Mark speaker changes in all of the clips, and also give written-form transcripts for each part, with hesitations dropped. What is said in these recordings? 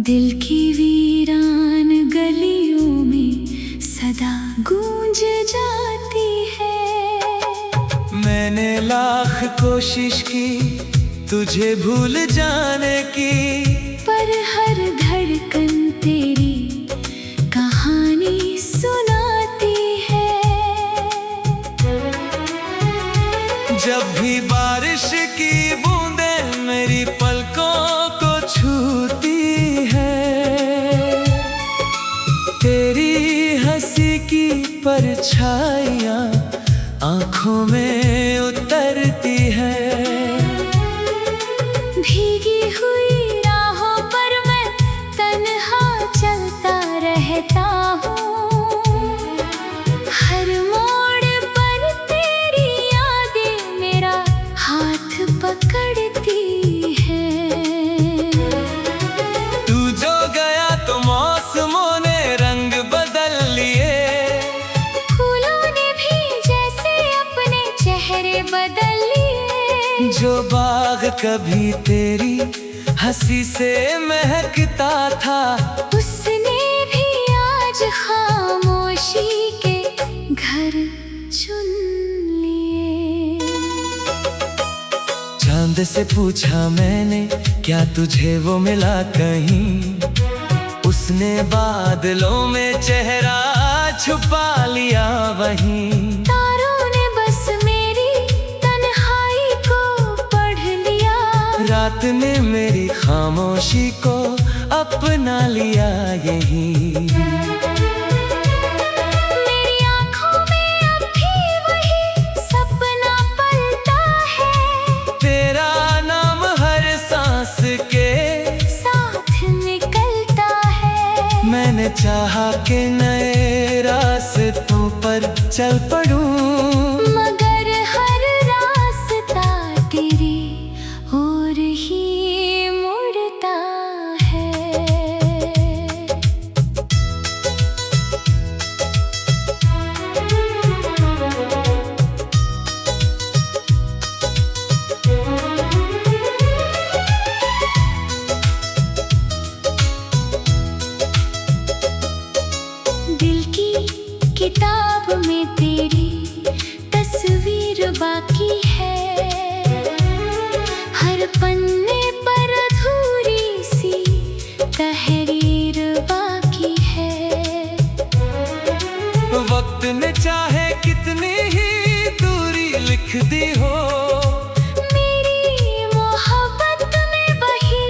Speaker 1: दिल की वीरान गलियों में सदा गूंज जाती है।
Speaker 2: मैंने लाख कोशिश की तुझे भूल जाने की,
Speaker 1: पर हर धड़कन तेरी कहानी सुनाती है।
Speaker 2: जब भी बारिश की बूंदें मेरी पलकों को छूती है, तेरी हंसी की परछाइयाँ आँखों में उतरती है।
Speaker 1: भीगी हुई राहों पर मैं तन्हा चलता रहता हूँ, हर मोड़ पर तेरी यादें मेरा हाथ पकड़ती है।
Speaker 2: तू जो गया तो मौसमों ने रंग बदल लिए,
Speaker 1: फूलों ने भी जैसे अपने चेहरे बदल लिए।
Speaker 2: जो बाग कभी तेरी हंसी से महकता था,
Speaker 1: उसने भी आज खामोशी के घर चुन लिए।
Speaker 2: चांद से पूछा मैंने क्या तुझे वो मिला कहीं, उसने बादलों में चेहरा छुपा लिया वहीं।
Speaker 1: तारों ने बस मेरी तन्हाई को पढ़ लिया,
Speaker 2: रात ने मेरी खामोशी को अपना लिया यही।
Speaker 1: मेरी आँखों में अब भी वही सपना पलता है,
Speaker 2: तेरा नाम हर सांस के
Speaker 1: साथ निकलता है।
Speaker 2: मैंने चाहा कि नए रास्तों पर चल पड़ूं,
Speaker 1: मगर हर रास्ता तेरी ओर ही मुड़ता है। दिल की किताब में तेरी तस्वीर बाकी है, हर पन्ने पर अधूरी सी तहरीर बाकी है।
Speaker 2: वक्त ने चाहे कितनी ही दूरी लिख दी हो,
Speaker 1: मेरी मोहब्बत में वही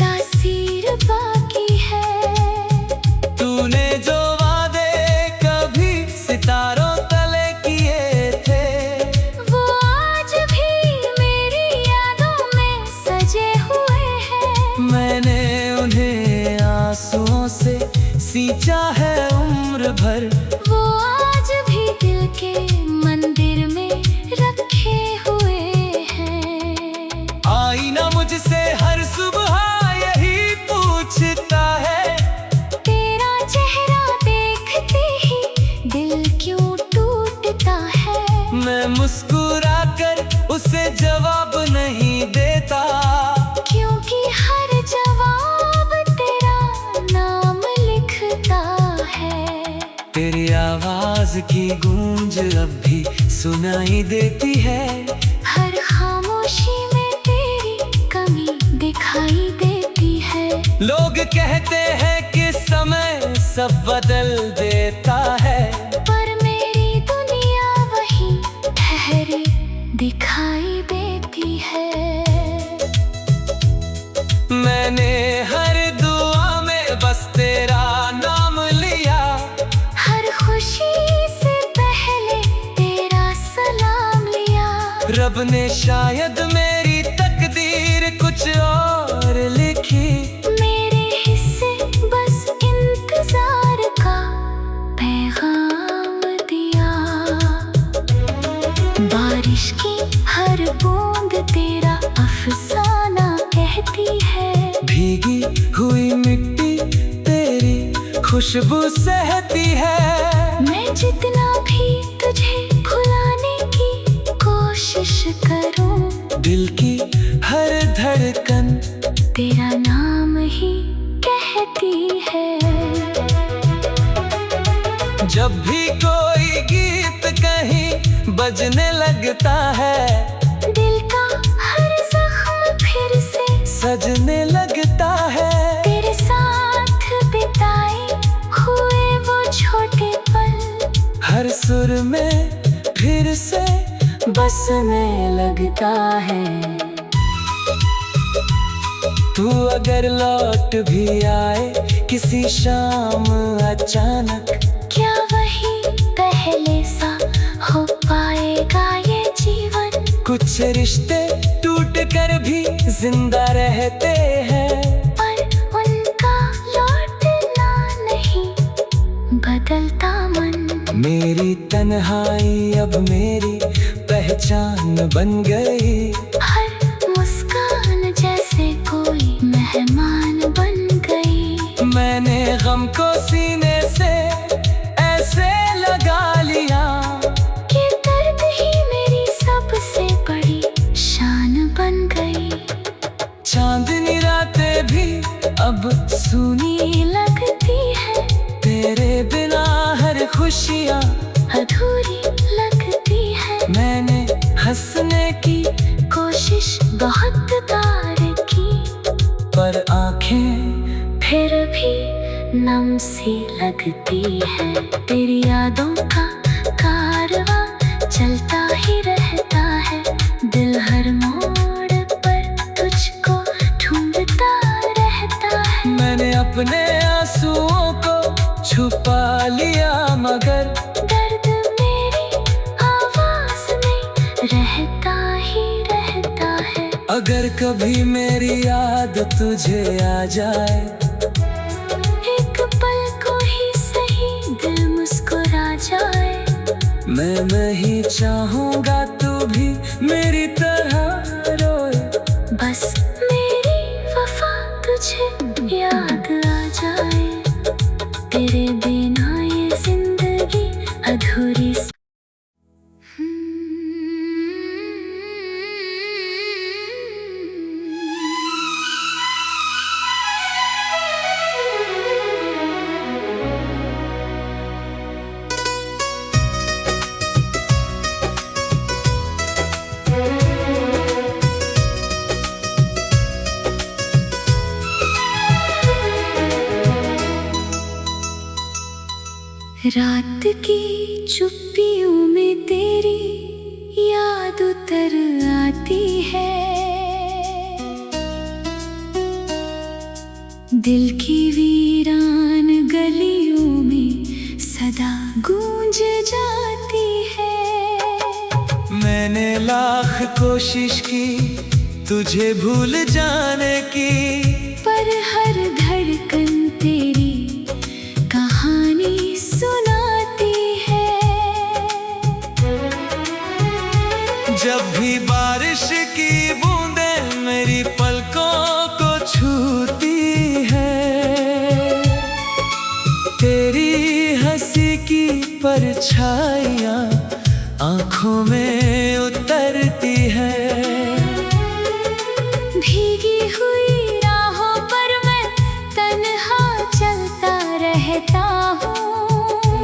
Speaker 1: तासीर बाकी है।
Speaker 2: तूने जो वादे कभी सितारों तले किए थे,
Speaker 1: वो आज भी मेरी यादों में सजे हुए हैं।
Speaker 2: मैंने उन्हें आंसुओं से सींचा है उम्र भर,
Speaker 1: वो आज भी दिल के मंदिर में रखे हुए हैं।
Speaker 2: आईना मुझसे हर सुबह यही पूछता है,
Speaker 1: तेरा चेहरा देखते ही दिल क्यों टूटता है।
Speaker 2: मैं मुस्कुरा कर उसे जवाब नहीं देता,
Speaker 1: क्योंकि हर जवाब तेरा नाम लिखता है।
Speaker 2: तेरी आवाज की गूंज अब भी सुनाई देती है,
Speaker 1: हर खामोशी में तेरी कमी दिखाई देती है।
Speaker 2: लोग कहते हैं कि समय सब बदल देता है,
Speaker 1: पर मेरी दुनिया वही ठहरी दिखाई देती है।
Speaker 2: मैंने हर दुआ में बस तेरा नाम लिया,
Speaker 1: हर खुशी से पहले तेरा सलाम लिया।
Speaker 2: रब ने शायद मेरी तकदीर कुछ और लिखी,
Speaker 1: मेरे हिस्से बस इंतजार का पैगाम दिया। बारिश की हर बूंद तेरा अफसाना कहती है,
Speaker 2: भीगी हुई मिट्टी तेरी खुशबू सहती है।
Speaker 1: मैं जितना भी तुझे भुलाने की कोशिश करूं,
Speaker 2: दिल की हर धड़कन
Speaker 1: तेरा नाम ही
Speaker 2: बजने लगता है।
Speaker 1: दिल का हर जख्म फिर से
Speaker 2: सजने लगता है।
Speaker 1: तेरे साथ बिताए हुए वो छोटे पल
Speaker 2: हर सुर में फिर से
Speaker 1: बसने लगता है।
Speaker 2: तू अगर लौट भी आए किसी शाम अचानक,
Speaker 1: क्या वही पहले सा हो पाएगा ये जीवन?
Speaker 2: कुछ रिश्ते टूट कर भी जिंदा रहते हैं,
Speaker 1: पर उनका लौटना नहीं बदलता मन।
Speaker 2: मेरी तन्हाई अब मेरी पहचान बन गई।
Speaker 1: हर मुस्कान जैसे कोई मेहमान बन गई।
Speaker 2: मैंने गम को सीने से ऐसे लगा लिया
Speaker 1: कि दर्द ही मेरी सबसे बड़ी शान बन गई।
Speaker 2: चांदनी रातें भी अब
Speaker 1: सुनी लगती है,
Speaker 2: तेरे बिना हर खुशियाँ
Speaker 1: अधूरी लगती है।
Speaker 2: मैंने हंसने की
Speaker 1: कोशिश बहुत बार की,
Speaker 2: पर आंखें
Speaker 1: फिर भी नम सी लगती है। तेरी यादों का कारवां चलता ही रहता है। दिल हर मोड़ पर तुझको ढूंढता रहता है।
Speaker 2: मैंने अपने आंसुओं को छुपा लिया, मगर
Speaker 1: दर्द मेरी आवाज में रहता ही रहता है।
Speaker 2: अगर कभी मेरी याद तुझे आ जाए,
Speaker 1: एक पल को ही सही दिल मुस्कुरा जाए।
Speaker 2: मैं नहीं चाहूँगा तू भी मेरी तरह रोए।
Speaker 1: बस मेरी वफा तुझे याद आ जाए। तेरे बिना ये जिंदगी अधूरी सी। रात की चुप्पियों में तेरी याद उतर आती है। दिल की वीरान गलियों में सदा गूंज जाती है।
Speaker 2: मैंने लाख कोशिश की तुझे भूल जाने की,
Speaker 1: पर हर धड़कन तेरी कहानी सुनाती है।
Speaker 2: जब भी बारिश की बूंदें मेरी पलकों को छूती है, तेरी हंसी की परछाइयाँ आँखों में उतरती है।
Speaker 1: भीगी हुई राहों पर मैं तन्हा चलता रहता हूँ।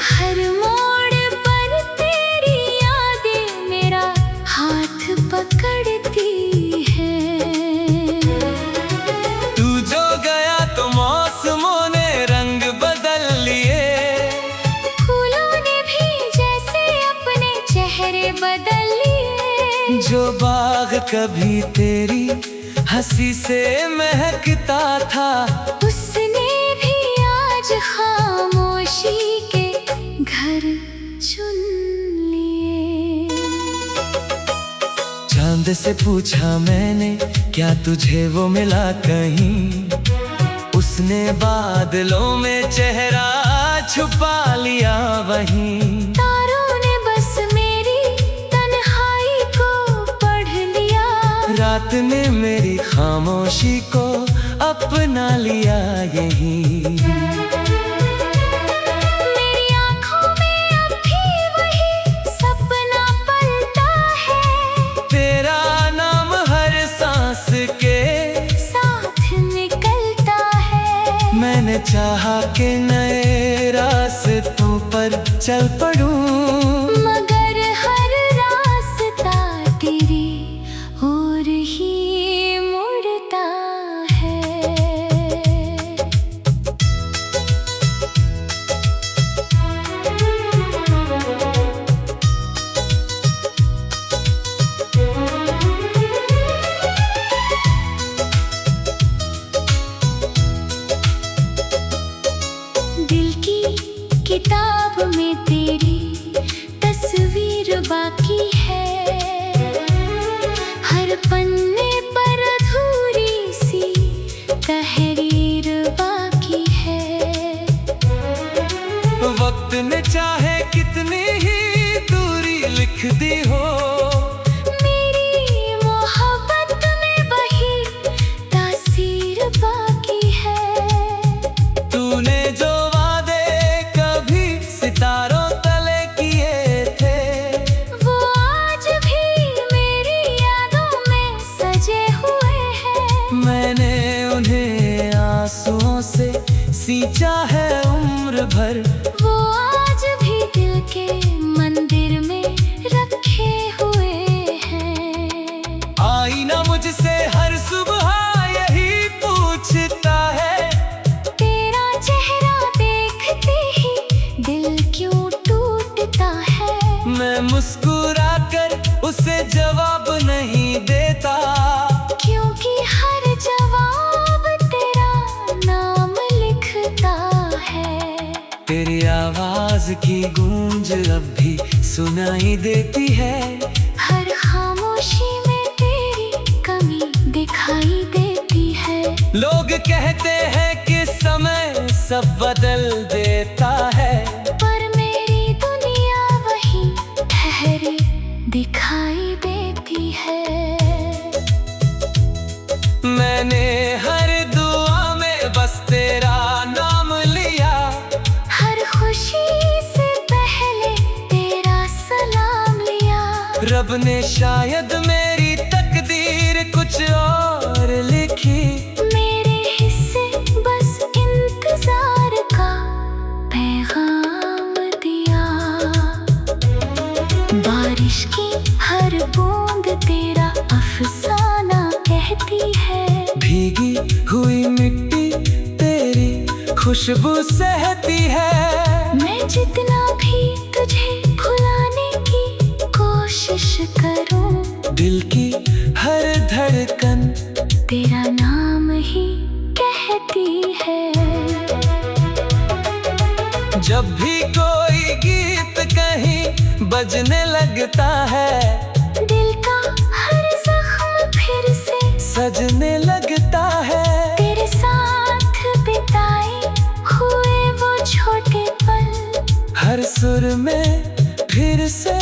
Speaker 1: हर मोड़ पर तेरी यादें मेरा हाथ पकड़ती है।
Speaker 2: तू जो गया तो मौसमों ने रंग बदल लिए,
Speaker 1: फूलों ने भी जैसे अपने चेहरे बदल लिए।
Speaker 2: जो बाग कभी तेरी हंसी से महकता था,
Speaker 1: उसने भी आज खामोशी के घर चुन लिए।
Speaker 2: चांद से पूछा मैंने क्या तुझे वो मिला कहीं, उसने बादलों में चेहरा छुपा लिया वहीं।
Speaker 1: तारों ने बस मेरी तन्हाई को पढ़ लिया।
Speaker 2: रात ने मेरी खामोशी को अपना लिया यहीं।
Speaker 1: मेरी आँखों में अब भी वही सपना पलता है।
Speaker 2: तेरा नाम हर सांस के
Speaker 1: साथ निकलता है।
Speaker 2: मैंने चाहा कि नए रास्तों पर चल पड़ूं,
Speaker 1: मगर लगता है।
Speaker 2: मैं मुस्कुरा कर उसे जवाब नहीं देता,
Speaker 1: क्योंकि हर जवाब तेरा नाम लिखता है।
Speaker 2: तेरी आवाज की गूंज अब भी सुनाई देती है।
Speaker 1: हर खामोशी में तेरी कमी दिखाई देती है।
Speaker 2: लोग कहते हैं कि समय सब बदल देता है,
Speaker 1: पर मेरी दुनिया वही ठहरी दिखाई देती है।
Speaker 2: मैंने हर दुआ में बस तेरा नाम लिया,
Speaker 1: हर खुशी से पहले तेरा सलाम लिया।
Speaker 2: रब ने शायद मेरी तकदीर कुछ और लिखी।
Speaker 1: मेरे हिस्से बस इंतजार का पैगाम दिया। बारिश की हर बूंद तेरा अफसाना कहती है।
Speaker 2: भीगी हुई मिट्टी तेरी खुशबू सहती है।
Speaker 1: मैं जितना भी तुझे भुलाने की कोशिश करूं,
Speaker 2: दिल की हर धड़कन
Speaker 1: तेरा नाम ही कहती है।
Speaker 2: जब भी कोई गीत कहीं बजने लगता है,
Speaker 1: दिल का हर जख्म फिर से
Speaker 2: सजने लगता है।
Speaker 1: तेरे साथ बिताए हुए वो छोटे पल,
Speaker 2: हर सुर में फिर से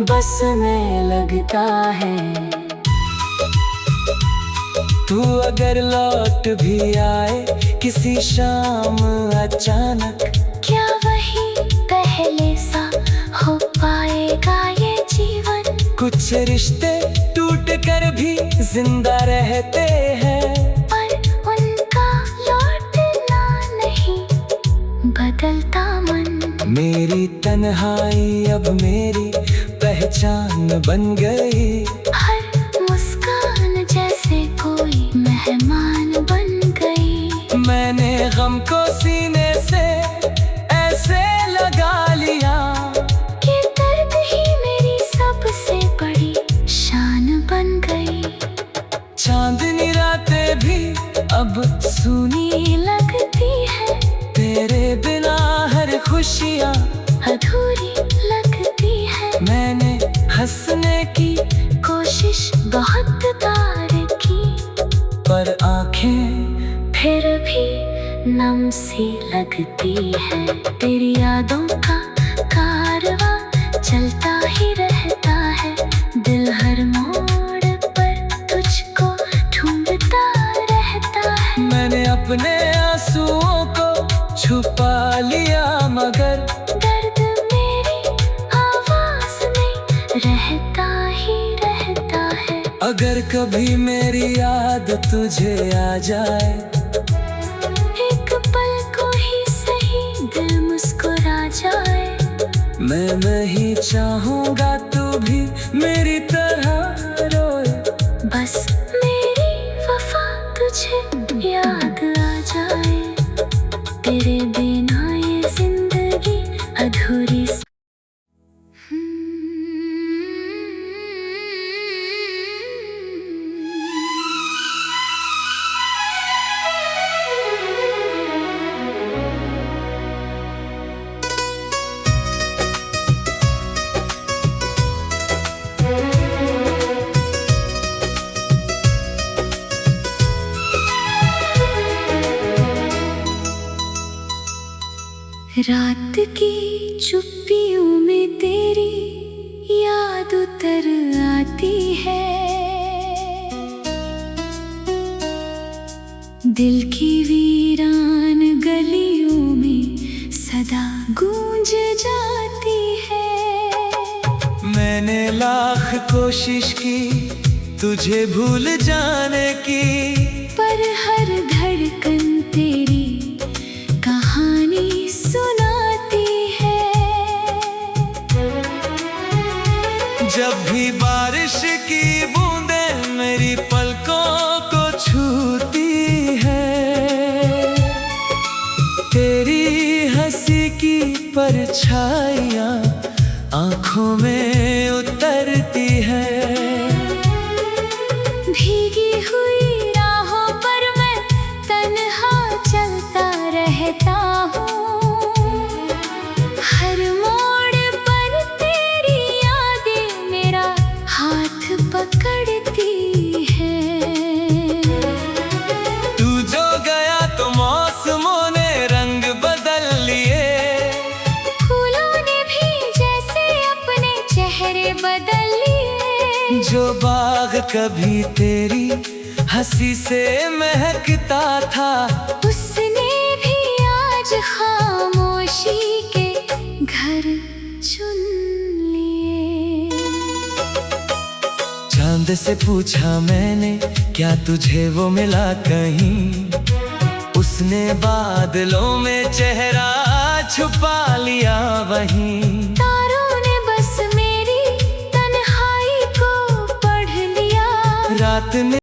Speaker 2: बसने लगता है। तू अगर लौट भी आए किसी शाम अचानक,
Speaker 1: क्या वही पहले सा हो पाएगा ये जीवन?
Speaker 2: कुछ रिश्ते टूट कर भी जिंदा रहते हैं,
Speaker 1: पर उनका लौटना नहीं बदलता मन।
Speaker 2: मेरी तन्हाई अब मेरी पहचान बन गई।
Speaker 1: हर मुस्कान जैसे कोई मेहमान बन गई।
Speaker 2: मैंने गम को सीने से ऐसे लगा लिया
Speaker 1: कि दर्द ही मेरी सबसे बड़ी शान बन गई।
Speaker 2: चांदनी रातें भी अब
Speaker 1: सूनी लगती है,
Speaker 2: तेरे बिना हर खुशियाँ
Speaker 1: अधूरी लगती है।
Speaker 2: मैंने हंसने की
Speaker 1: कोशिश बहुत बार की,
Speaker 2: पर आंखें
Speaker 1: फिर भी नम सी लगती है। तेरी यादों का कारवां चलता ही रहता है। दिल हर मोड़ पर तुझको ढूंढता रहता है।
Speaker 2: मैंने अपने आंसुओं को छुपा लिया, मगर
Speaker 1: दर्द मेरी आवाज में रहता ही रहता है।
Speaker 2: अगर कभी मेरी याद तुझे आ जाए,
Speaker 1: एक पल को ही सही दिल मुस्कुरा जाए।
Speaker 2: मैं नहीं चाहूँगा तू भी मेरी तरह रोए।
Speaker 1: बस मेरी वफा तुझे याद आ जाए। तेरे बिना ये जिंदगी अधूरी सी। रात की चुप्पियों में तेरी याद उतर आती है। दिल की वीरान गलियों में सदा गूंज जाती है।
Speaker 2: मैंने लाख कोशिश की तुझे भूल जाने की,
Speaker 1: पर हर धड़कन तेरी कहानी सुनाती है।
Speaker 2: जब भी बारिश की बूंदें मेरी पलकों को छूती है, तेरी हंसी की परछाइयाँ आँखों में उतरती है।
Speaker 1: भीगी हुई राहों पर मैं तन्हा चलता रहता हूँ। हर मोड़ पर तेरी यादें मेरा हाथ पकड़ती है।
Speaker 2: तू जो गया तो मौसमों ने रंग बदल लिए।
Speaker 1: फूलों ने भी जैसे अपने चेहरे बदल लिए।
Speaker 2: जो बाग कभी तेरी हंसी से महकता था,
Speaker 1: उसने भी आज खामोशी के घर चुन लिए।
Speaker 2: चांद से पूछा मैंने, क्या तुझे वो मिला कहीं? उसने बादलों में चेहरा छुपा लिया वहीं।
Speaker 1: तारों ने बस मेरी तन्हाई को पढ़ लिया।
Speaker 2: रात ने